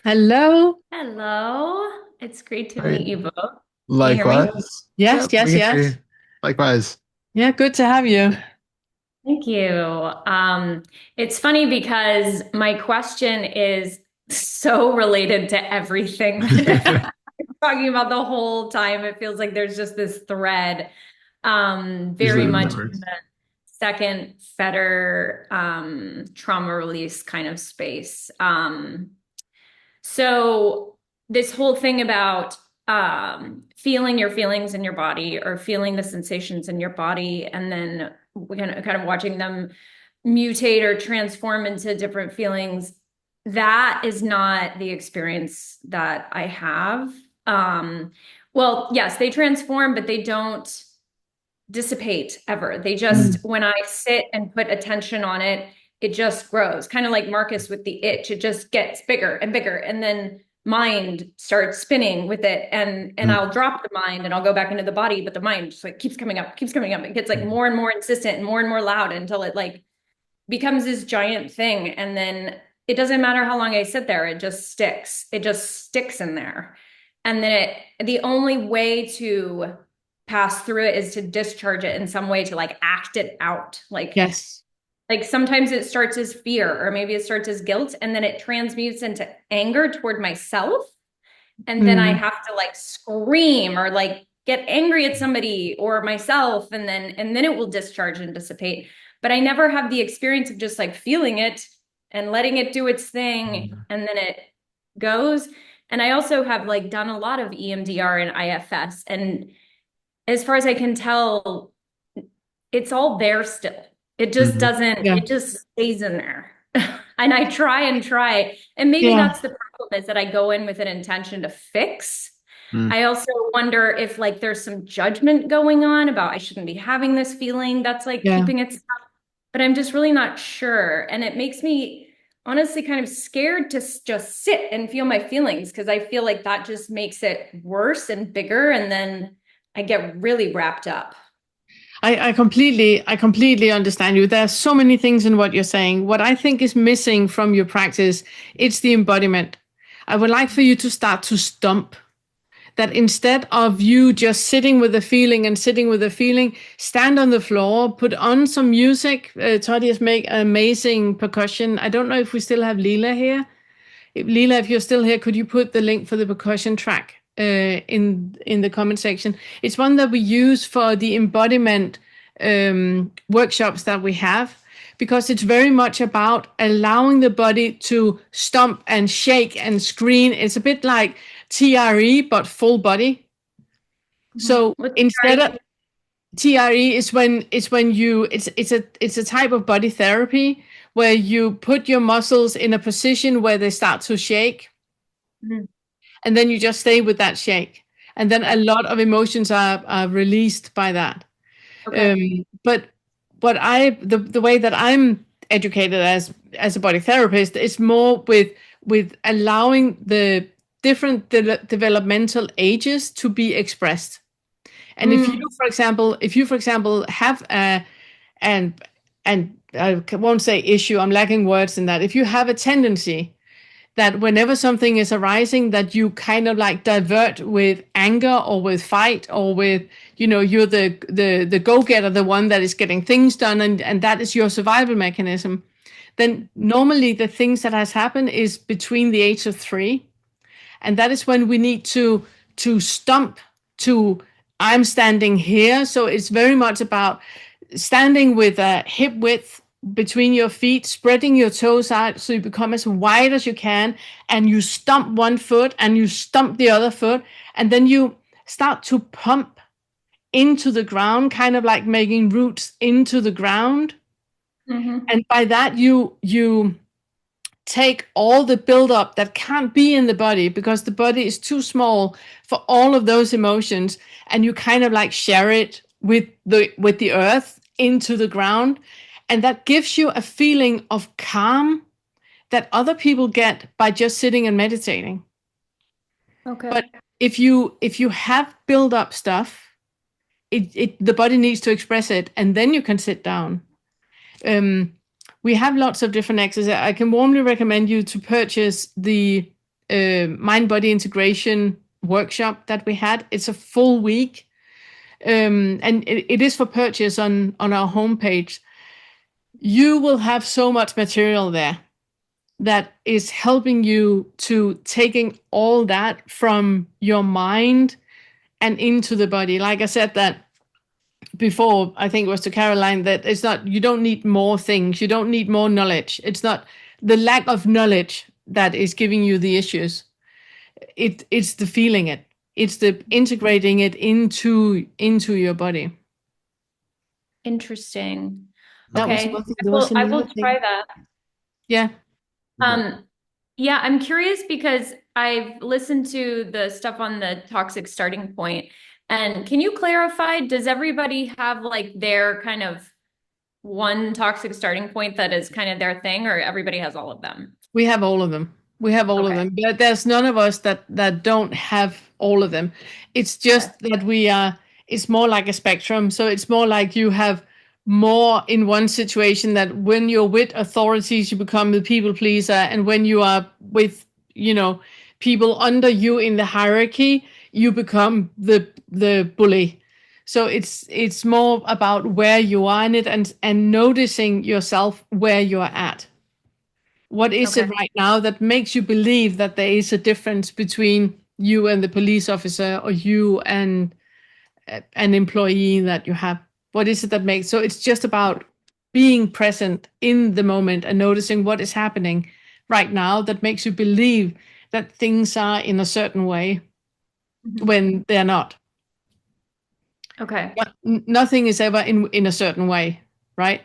Hello. Hello. It's great to Right. meet you both. Can you hear me? Likewise. Yes, Yep, we yes, can hear you. yes. Likewise. Yeah, good to have you. Thank you. It's funny because my question is so related to everything that I'm talking about the whole time. It feels like there's just this thread, Usually very the much in numbers. the second fetter, trauma release kind of space. So this whole thing about feeling your feelings in your body or feeling the sensations in your body, and then kind of watching them mutate or transform into different feelings, that is not the experience that I have. Well, yes, they transform, but they don't dissipate ever. They just, Mm. when I sit and put attention on it, it just grows. Kind of like Marcus with the itch. It just gets bigger and bigger. And then mind starts spinning with it. And Mm. I'll drop the mind and I'll go back into the body, but the mind just like keeps coming up, keeps coming up. It gets like more and more insistent and more loud until it like becomes this giant thing. And then it doesn't matter how long I sit there, it just sticks. It just sticks in there. And then the only way to pass through it is to discharge it in some way to like act it out. Yes. Like sometimes it starts as fear or maybe it starts as guilt and then it transmutes into anger toward myself. And then I Mm. have to like scream or like get angry at somebody or myself and then it will discharge and dissipate. But I never have the experience of just like feeling it and letting it do its thing Mm. and then it goes. And I also have like done a lot of EMDR and IFS, and as far as I can tell, it's all there still. It just Mhm. doesn't, Yeah. it just stays in there. And I try and try. And maybe Yeah. that's the problem, is that I go in with an intention to fix. Mm. I also wonder if like there's some judgment going on about I shouldn't be having this feeling that's like Yeah. keeping it stuck. But I'm just really not sure. And it makes me honestly kind of scared to just sit and feel my feelings because I feel like that just makes it worse and bigger. And then I get really wrapped up. I completely understand you. There are so many things in what you're saying. What I think is missing from your practice, it's the embodiment. I would like for you to start to stomp. That instead of you just sitting with the feeling and sitting with the feeling, stand on the floor, put on some music. Toddy has made amazing percussion. I don't know if we still have Leela here. Leela, if you're still here, could you put the link for the percussion track in the comment section? It's one that we use for the embodiment workshops that we have, because it's very much about allowing the body to stomp and shake and scream. It's a bit like TRE but full body. Mhm. So What's instead sorry? of TRE is when you it's a type of body therapy where you put your muscles in a position where they start to shake, Mhm. and then you just stay with that shake, and then a Okay. lot of emotions are released by that. Okay. But what the way that I'm educated as a body therapist is more with allowing the different developmental ages to be expressed. And Mm. if you for example have a and and I won't say issue, I'm lacking words in that, if you have a tendency that whenever something is arising that you kind of like divert with anger or with fight or with, you're the go-getter, the one that is getting things done, and that is your survival mechanism, then normally the things that has happened is between the age of 3, and that is when we need to stomp to I'm standing here. So it's very much about standing with a hip width between your feet, spreading your toes out so you become as wide as you can, and you stomp one foot and you stomp the other foot, and then you start to pump into the ground, kind of like making roots into the ground. Hmm. And by that you take all the buildup that can't be in the body because the body is too small for all of those emotions, and you kind of like share it with the earth into the ground, and that gives you a feeling of calm that other people get by just sitting and meditating. Okay. But if you have build up stuff, the body needs to express it, and then you can sit down. um, we have lots of different exercises. I can warmly recommend you to purchase the mind-body integration workshop that we had. It's a full week, and it is for purchase on our homepage. You will have so much material there that is helping you to taking all that from your mind and into the body. Like I said that before, I think it was to Caroline, that it's not, you don't need more things, you don't need more knowledge. It's not the lack of knowledge that is giving you the issues. It's the feeling it. It's the integrating it into your body. Interesting. That was Okay. one thing. There was I another will try thing. that. Yeah. Yeah, I'm curious because I've listened to the stuff on the toxic starting point. And can you clarify, does everybody have like their kind of one toxic starting point that is kind of their thing, or everybody has all of them? We have all of them. We have all of Okay. them. But there's none of us that don't have all of them. It's just that we are, it's more like a spectrum. So it's more like you have more in one situation, that when you're with authorities, you become the people pleaser. And when you are with, people under you in the hierarchy, you become the bully. So it's more about where you are in it, and noticing yourself where you are at. What is it Okay. right now that makes you believe that there is a difference between you and the police officer, or you and an employee that you have? What is it that makes, so it's just about being present in the moment and noticing what is happening right now that makes you believe that things are in a certain way when they're not. Okay. But nothing is ever in a certain way, right?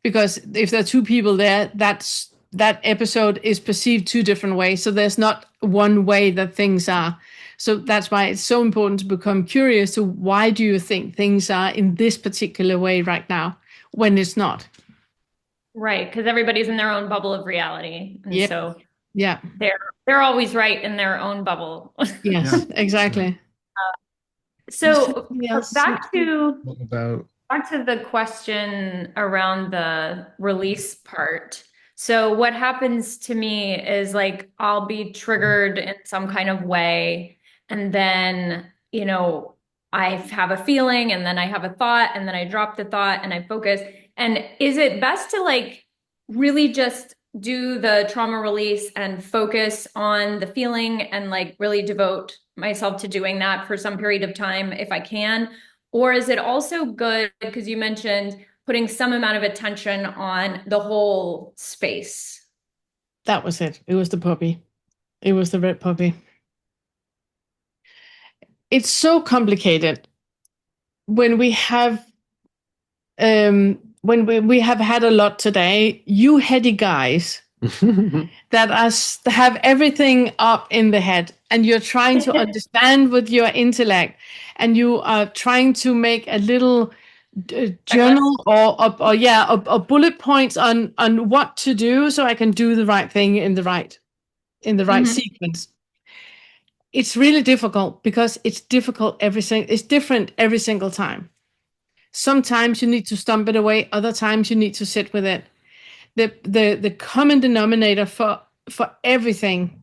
Because if there are two people there, that episode is perceived two different ways. So there's not one way that things are. So that's why it's so important to become curious to, why do you think things are in this particular way right now when it's not? Right, because everybody's in their own bubble of reality. And Yep. so Yeah. they're always right in their own bubble. Yes, Yeah. exactly. So Yes. back to What about the question around the release part. So what happens to me is like I'll be triggered in some kind of way, and then, I have a feeling, and then I have a thought, and then I drop the thought and I focus. And is it best to like really just do the trauma release and focus on the feeling and like really devote myself to doing that for some period of time if I can? Or is it also good, because you mentioned putting some amount of attention on the whole space? That was it. It was the puppy. It was the red puppy. It's so complicated when we have when we have had a lot today, you heady guys that have everything up in the head, and you're trying to understand with your intellect, and you are trying to make a little journal or bullet points on what to do so I can do the right thing in the right sequence. It's really difficult because it's different every single time. Sometimes you need to stomp it away, other times you need to sit with it. The common denominator for everything,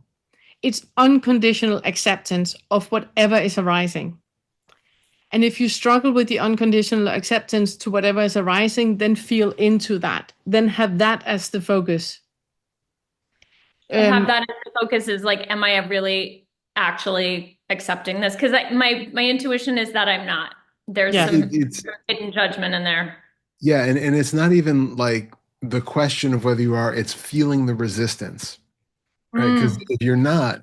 it's unconditional acceptance of whatever is arising. And if you struggle with the unconditional acceptance to whatever is arising, then feel into that. Then have that as the focus. Have that as the focus, is like, am I really actually accepting this? Because my intuition is that I'm not. There's some it's hidden judgment in there. yeah, and it's not even like the question of whether you are, it's feeling the resistance, right? Because if you're not,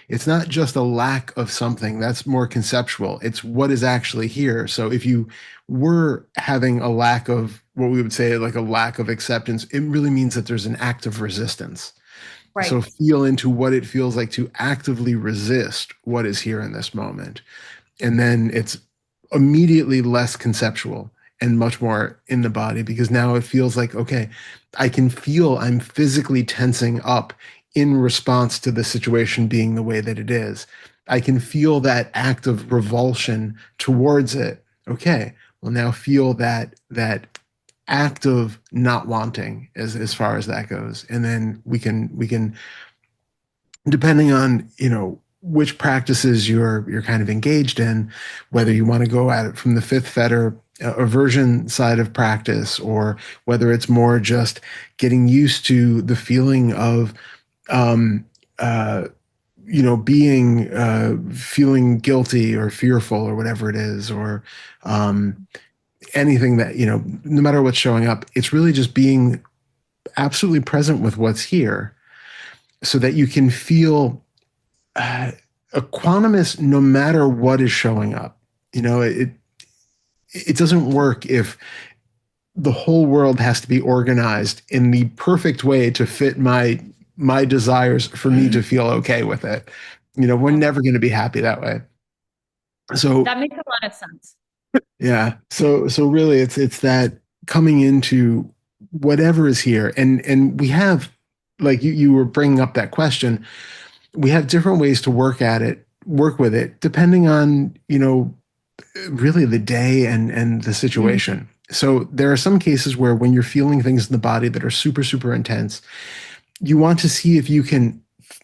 it's not just a lack of something that's more conceptual. It's what is actually here. So if you were having a lack of what we would say like a lack of acceptance, it really means that there's an act of resistance. Right. So feel into what it feels like to actively resist what is here in this moment. And then it's immediately less conceptual and much more in the body, because now it feels like, okay, I can feel I'm physically tensing up in response to the situation being the way that it is. I can feel that act of revulsion towards it. Okay, well now feel that act of not wanting as far as that goes. And then we can depending on, which practices you're kind of engaged in, whether you want to go at it from the fifth fetter aversion side of practice, or whether it's more just getting used to the feeling of um, uh, being feeling guilty or fearful or whatever it is, or anything that, no matter what's showing up, it's really just being absolutely present with what's here so that you can feel equanimous no matter what is showing up. It doesn't work if the whole world has to be organized in the perfect way to fit my desires for me to feel okay with it. We're never going to be happy that way. So That makes a lot of sense. yeah, so really it's that coming into whatever is here, and we have, like you were bringing up that question, we have different ways to work with it, depending on, really the day and the situation. So there are some cases where when you're feeling things in the body that are super, super intense, you want to see if you can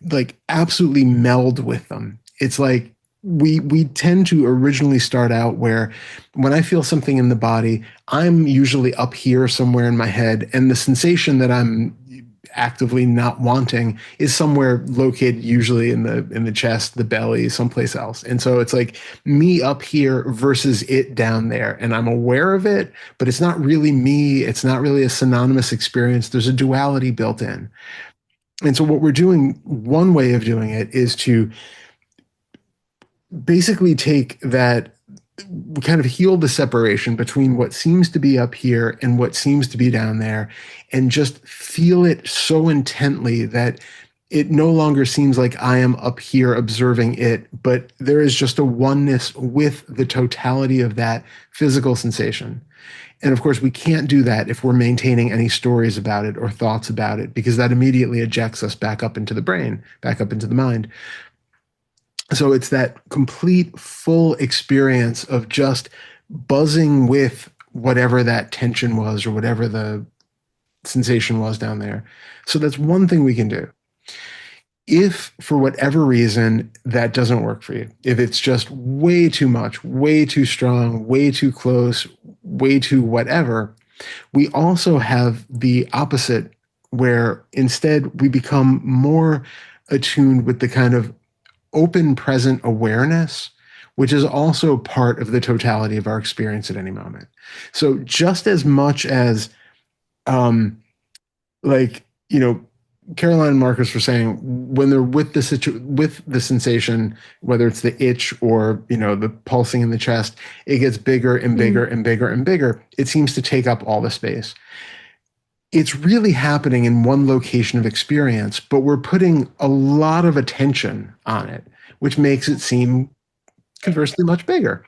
like absolutely meld with them. It's like we tend to originally start out where when I feel something in the body, I'm usually up here somewhere in my head, and the sensation that I'm actively not wanting is somewhere located, usually in the chest, the belly, someplace else. And so it's like me up here versus it down there, and I'm aware of it, but it's not really me. It's not really a synonymous experience. There's a duality built in. And so what we're doing, one way of doing it is to basically take that, kind of heal the separation between what seems to be up here and what seems to be down there, and just feel it so intently that it no longer seems like I am up here observing it, but there is just a oneness with the totality of that physical sensation. And of course, we can't do that if we're maintaining any stories about it or thoughts about it, because that immediately ejects us back up into the brain, back up into the mind. So it's that complete, full experience of just buzzing with whatever that tension was or whatever the sensation was down there. So that's one thing we can do. If for whatever reason that doesn't work for you, if it's just way too much, way too strong, way too close, way too whatever, we also have the opposite, where instead we become more attuned with the kind of open present awareness, which is also part of the totality of our experience at any moment. So just as much as like, Caroline and Marcus were saying, when they're with with the sensation, whether it's the itch or, the pulsing in the chest, it gets bigger and bigger and bigger and bigger. It seems to take up all the space. It's really happening in one location of experience, but we're putting a lot of attention on it, which makes it seem conversely much bigger.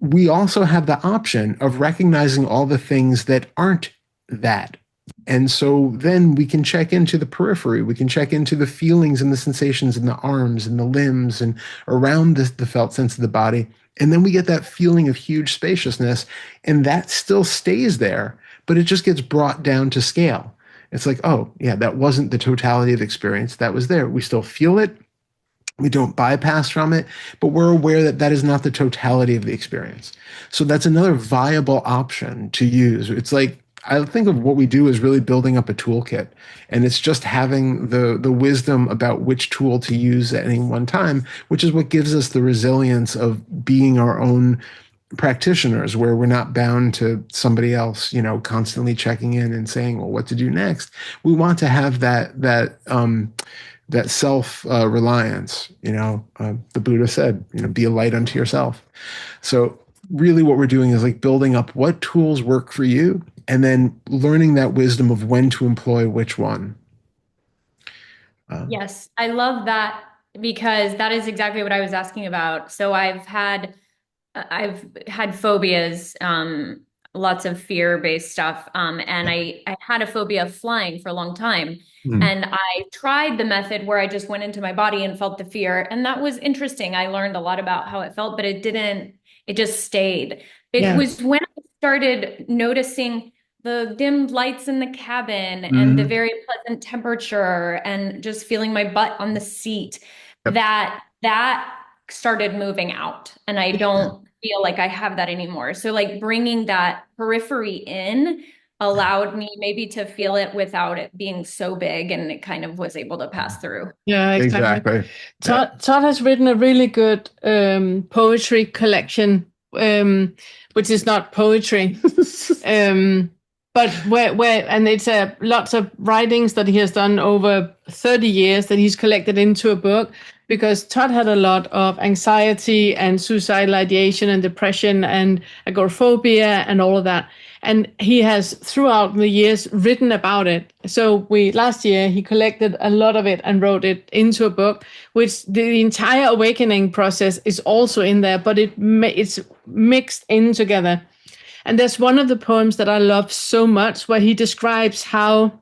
We also have the option of recognizing all the things that aren't that. And so then we can check into the periphery. We can check into the feelings and the sensations in the arms and the limbs and around the felt sense of the body. And then we get that feeling of huge spaciousness. And that still stays there, but it just gets brought down to scale. It's like, oh, yeah, that wasn't the totality of experience that was there. We still feel it. We don't bypass from it, but we're aware that that is not the totality of the experience. So that's another viable option to use. It's like, I think of what we do as really building up a toolkit, and it's just having the wisdom about which tool to use at any one time, which is what gives us the resilience of being our own practitioners, where we're not bound to somebody else, constantly checking in and saying, well, what to do next. We want to have that self reliance. The Buddha said, be a light unto yourself. So really what we're doing is like building up what tools work for you, and then learning that wisdom of when to employ which one. Yes, I love that because that is exactly what I was asking about. So I've had phobias, lots of fear-based stuff. And I had a phobia of flying for a long time. Mm. And I tried the method where I just went into my body and felt the fear. And that was interesting. I learned a lot about how it felt, but it just stayed. It Yeah. was when I started noticing the dimmed lights in the cabin and the Mhm. very pleasant temperature and just feeling my butt on the seat, Yep. that started moving out, and I don't feel like I have that anymore. So like bringing that periphery in allowed me maybe to feel it without it being so big, and it kind of was able to pass through. Yeah, exactly. Exactly. Yeah. Todd has written a really good poetry collection, which is not poetry, but where and it's lots of writings that he has done over 30 years that he's collected into a book, because Todd had a lot of anxiety and suicidal ideation and depression and agoraphobia and all of that. And he has throughout the years written about it. So last year he collected a lot of it and wrote it into a book, which the entire awakening process is also in there, but it's mixed in together. And there's one of the poems that I love so much where he describes how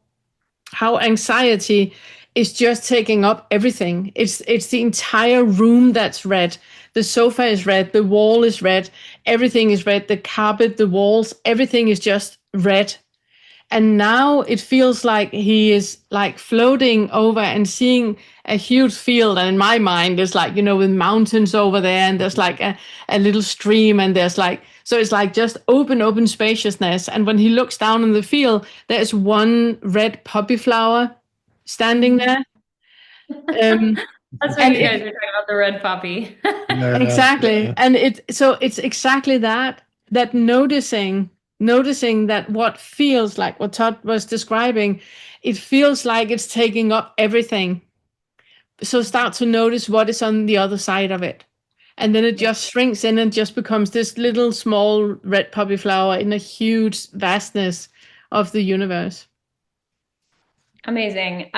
anxiety is just taking up everything. It's the entire room that's red. The sofa is red, the wall is red, everything is red, the carpet, the walls, everything is just red. And now it feels like he is like floating over and seeing a huge field. And in my mind, there's like, with mountains over there, and there's like a little stream, and there's like, so it's like just open spaciousness. And when he looks down in the field, there's one red poppy flower standing there. That's what And you guys were talking about, the red poppy. exactly. Yeah. And it's exactly that noticing that what feels like what Todd was describing, it feels like it's taking up everything. So start to notice what is on the other side of it. And then it just shrinks in and just becomes this little small red poppy flower in a huge vastness of the universe. Amazing.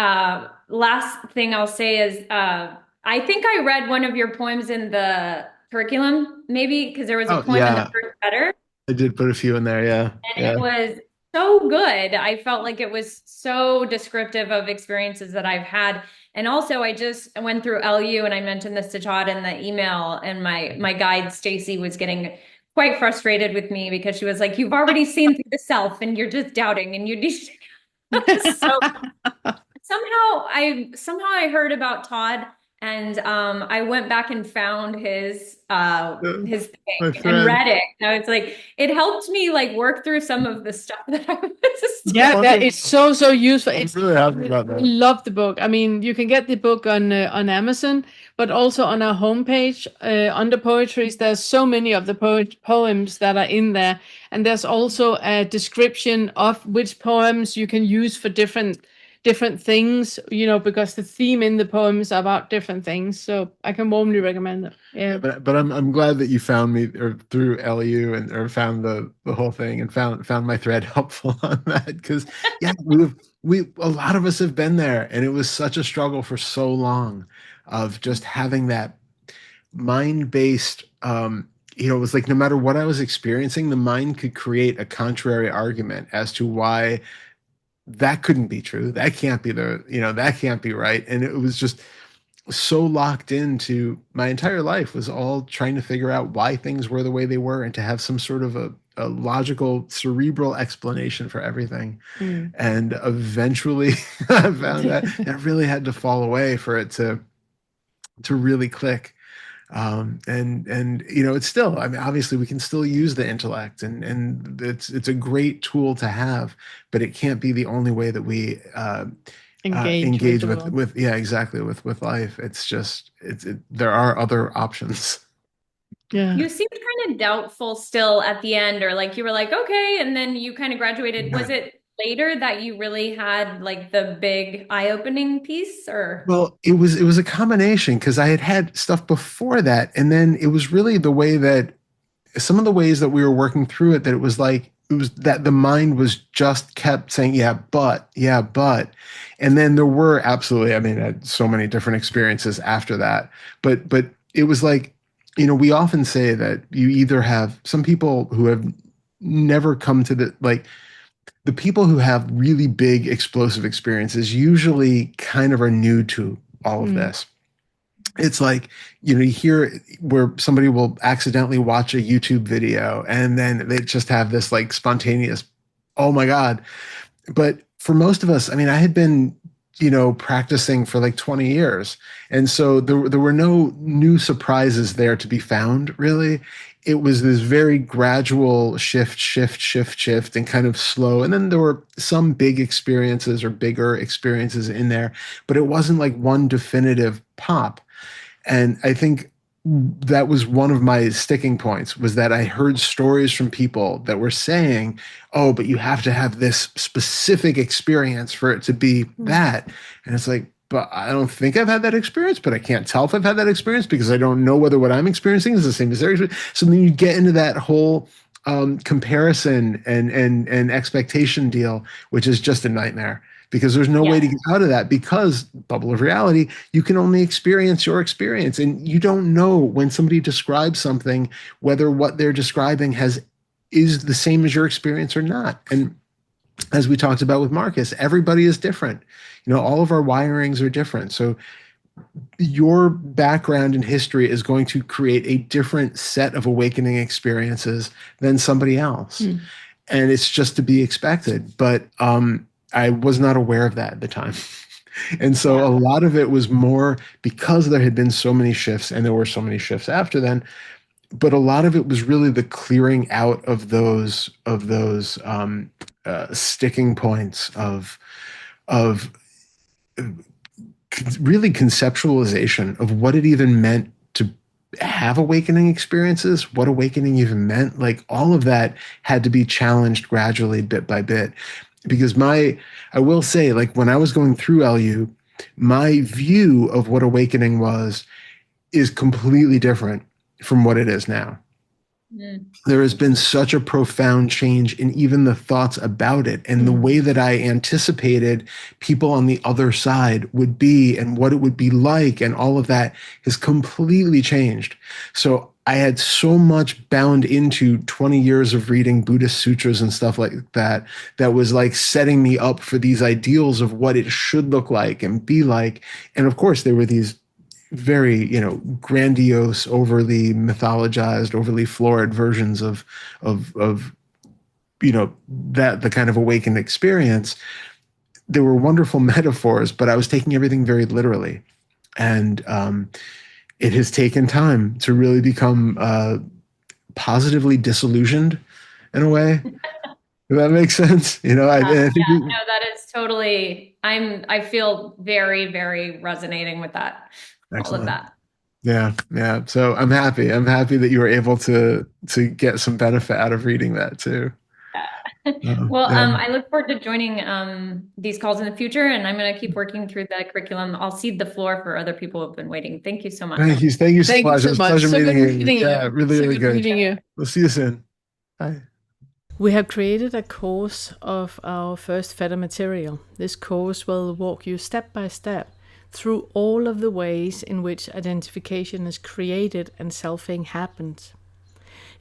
Last thing I'll say is I think I read one of your poems in the curriculum, maybe because there was a Oh, poem in the yeah. first letter, I did put a few in there. Yeah. and Yeah. it was so good. I felt like it was so descriptive of experiences that I've had. And also, I just went through LU, and I mentioned this to Todd in the email, and my guide Stacy was getting quite frustrated with me because she was like, "You've already seen through the self, and you're just doubting, and you need." So somehow I heard about Todd, and I went back and found his My thing and friend. read it. And I was like, it helped me like work through some of the stuff that I was Yeah, it's so useful. I'm really happy about I that. love the book. I mean, you can get the book on Amazon, but also on our homepage under poetries. There's so many of the poems that are in there, and there's also a description of which poems you can use for different things. Because the theme in the poems are about different things. So I can warmly recommend it. Yeah. But I'm glad that you found me or through LU and or found the whole thing and found my thread helpful on that, because yeah, we a lot of us have been there, and it was such a struggle for so long of just having that mind-based it was like no matter what I was experiencing, the mind could create a contrary argument as to why that couldn't be true. That can't be that can't be right. And it was just so locked into my entire life was all trying to figure out why things were the way they were and to have some sort of a logical cerebral explanation for everything. And eventually I found that really had to fall away for it to really click. And it's still, I mean, obviously we can still use the intellect, and it's a great tool to have, but it can't be the only way that we engage with yeah, exactly, with life. It's just there are other options. Yeah. You seemed kind of doubtful still at the end, or like you were like, okay, and then you kind of graduated. Was it later that you really had like the big eye-opening piece, or? Well, it was a combination, because I had stuff before that, and then it was really the way that some of the ways that we were working through it, that it was that the mind was just kept saying yeah but, and then there were absolutely, I mean, I had so many different experiences after that, but it was like, we often say that you either have some people who have never come to the people who have really big explosive experiences usually kind of are new to all of this. It's like, you hear where somebody will accidentally watch a YouTube video, and then they just have this like spontaneous Oh my God. But for most of us, I mean, I had been, practicing for like 20 years. And so there were no new surprises there to be found, really. It was this very gradual shift, shift, shift, shift, and kind of slow. And then there were some big experiences or bigger experiences in there, but it wasn't like one definitive pop. And I think that was one of my sticking points, was that I heard stories from people that were saying, oh, but you have to have this specific experience for it to be that. And it's like, but I don't think I've had that experience, but I can't tell if I've had that experience because I don't know whether what I'm experiencing is the same as their experience. So then you get into that whole comparison and expectation deal, which is just a nightmare, because there's no way to get out of that, because bubble of reality, you can only experience your experience, and you don't know when somebody describes something whether what they're describing is the same as your experience or not. And as we talked about with Marcus, everybody is different. All of our wirings are different. So your background in history is going to create a different set of awakening experiences than somebody else. And it's just to be expected. But I was not aware of that at the time. And so a lot of it was more because there had been so many shifts, and there were so many shifts after then. But a lot of it was really the clearing out of those sticking points of really conceptualization of what it even meant to have awakening experiences, what awakening even meant. Like, all of that had to be challenged gradually, bit by bit. Because I will say, like, when I was going through LU, my view of what awakening is completely different from what it is now. There has been such a profound change in even the thoughts about it, and the way that I anticipated people on the other side would be and what it would be like, and all of that has completely changed. So I had so much bound into 20 years of reading Buddhist sutras and stuff like that, that was like setting me up for these ideals of what it should look like and be like. And of course, there were these very, grandiose, overly mythologized, overly florid versions of that the kind of awakened experience. There were wonderful metaphors, but I was taking everything very literally. And it has taken time to really become positively disillusioned in a way. If that makes sense. I think no, that is totally, I feel very, very resonating with that. Excellent. All of that. Yeah. So I'm happy that you were able to get some benefit out of reading that too. Well, I look forward to joining these calls in the future, and I'm going to keep working through the curriculum. I'll cede the floor for other people who have been waiting. Thank you so much. Thank you so much. It was a pleasure meeting you. Yeah, really good. Meeting you. We'll see you soon. Bye. We have created a course of our first Feta material. This course will walk you step by step through all of the ways in which identification is created and selfing happens.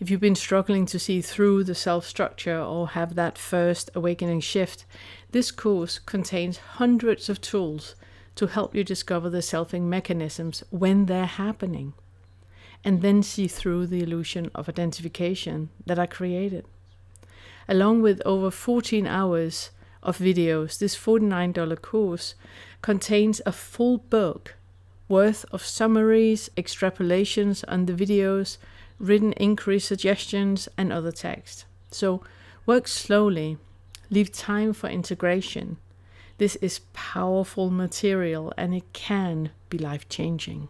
If you've been struggling to see through the self-structure or have that first awakening shift, this course contains hundreds of tools to help you discover the selfing mechanisms when they're happening, and then see through the illusion of identification that are created. Along with over 14 hours of videos, this $49 course contains a full book worth of summaries, extrapolations on the videos, written inquiry suggestions, and other text. So work slowly, leave time for integration. This is powerful material, and it can be life-changing.